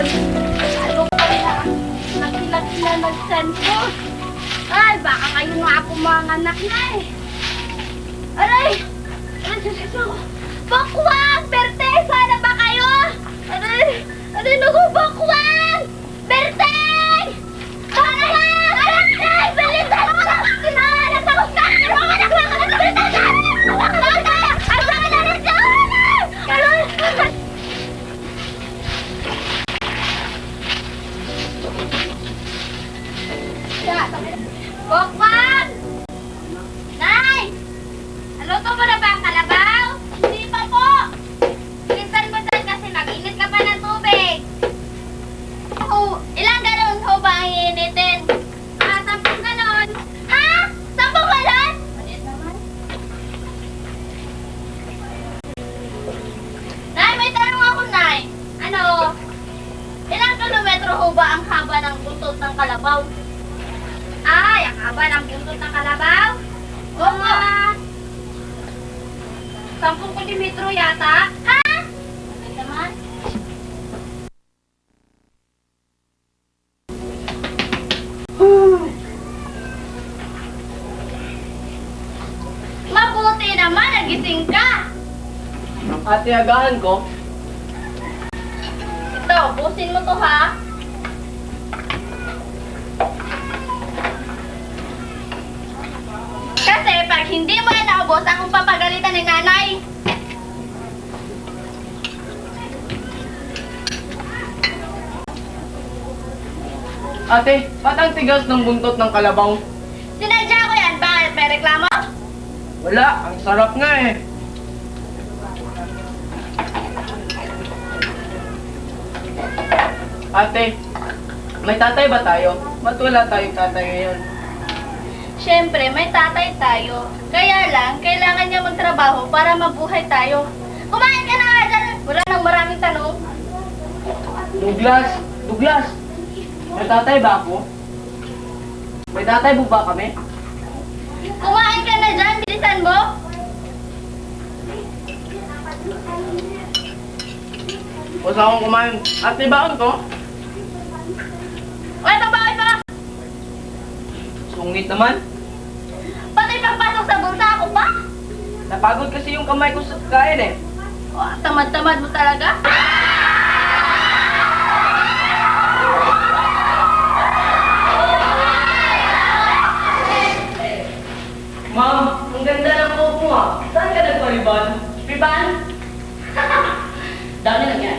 yun. Ano pa na? Laki-laki na nag-send ko. Ay, baka kayo nga ako mga anak na eh. Aray! Aray, susiso ko. Bakwang! Berte! Sana ba kayo? Aray! Aray, naku, bakwang! Berte! Bakwang! Aray! Balitan mo na! Kinahanap ako sa akin! Mga anak lang! Balitan sa akin! Asan na rin sa akin! Aray! Bakwang! Nay! Naluto mo na ba ang kalabaw? Hindi pa po! Bilisan mo dyan kasi mag-init ka pa ng tubig. Oh, ilang galon ho ba ang iinitin? 10 galon. Ha? 10 galon? Maliit naman. Nay, may tanong ako, Nay. Ano? Ilang kilometro ho ba ang haba ng buntot ng kalabaw? Ay, ang haba ng buntot ng kalabaw? Oo. 10 kilometro yata? Ha? Ano naman? Mabuti naman, nagising ka. Ate, agahan ko. Ito, busin mo to ha. Kasi pag hindi mo yan naubos, akong papagalitan ni nanay. Ate, ba't ang tigas ng buntot ng kalabaw? Sinadya ko yan. Bakit? May reklamo? Wala, ang sarap nga eh. Ate, may tatay ba tayo? Ba't wala tayong tatay ngayon? Siyempre, may tatay tayo. Kaya lang, kailangan niya magtrabaho para mabuhay tayo. Kumain ka na nga dyan. Wala nang maraming tanong. Douglas! Douglas! May tatay ba ako? May tatay po ba kami? Kumain ka na dyan. Bilisan mo. Basta akong kumain. Ate, baon ko? Oy, babae pa! Sungit naman. Pati pagpasok sa bulsa ako pa? Napagod kasi yung kamay ko sa kain eh. Oh, tamad-tamad mo talaga. Ma'am, ang ganda ng buhok mo ah. Saan ka nagpaliban? Riban? Dami lang yan.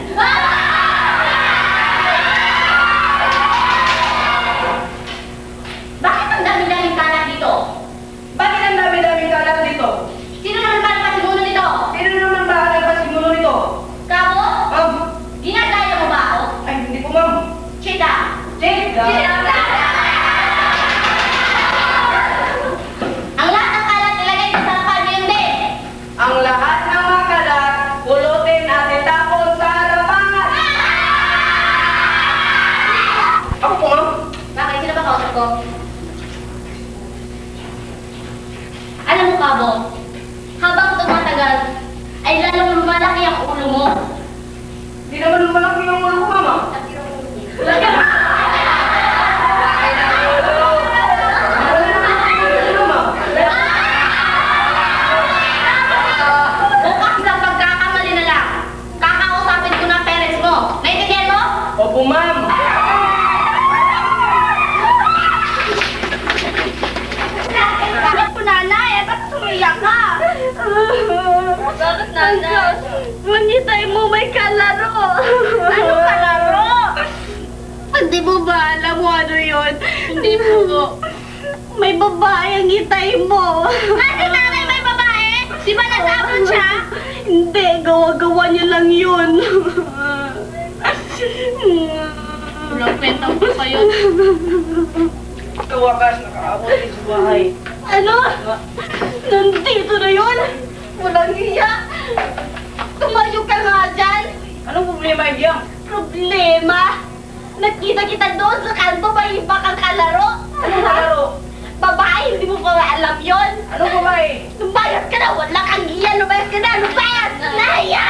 Bakit ang dami-daming kalat dito? Bakit ang dami-daming kalat dito? Sino naman ba nagpasimuno nito? Sino naman ba ang nagpasimulo nito? Kamo? Ma'am! Ginagaya mo ba ako? Ay, hindi po ma'am. Chika! Chika! Ang lahat ng kalat nilagay sa harapan niyo hindi. Ang lahat ng mga kalat, pulutin at itapon sa harapan! Ako po ma'am. Bakit? Sino ba kausap ko? Alam mo, Kabo, habang tumatagal, ay lalong lumalaki ang ulo mo. Hindi naman malaki yung ulo ko mama. Laki na! Laki na ulo! Ano ma'am? Bukas ng pagkakamali na lang, kakausapin ko na parents mo. Naintindihan mo? Opo ma'am. Bakit po, nanay? Ba't sumiyak ka? Bakit, nanay? Manitay mo may kalaro. Ano kalaro? Hindi mo ba alam mo ano yun? Hindi mo. May babae ang itay mo. Si nanay may babae? Di ba nasabot siya? Hindi, gawa-gawa niya lang yun. Walang kwentang pa pa yun. Sa wakas, nakaabot din sa bahay. Ano? Nandito na yun? Walang hiya. Tumayo ka nga dyan. Anong problema yan? Problema? Nakita kita doon sa kanto, may iba kang kalaro. Anong kalaro? Babae, hindi mo pa alam yun. Anong babae? Lumayas ka na, wala kang hiya. Lumayas ka na, lumayas! Nahiya!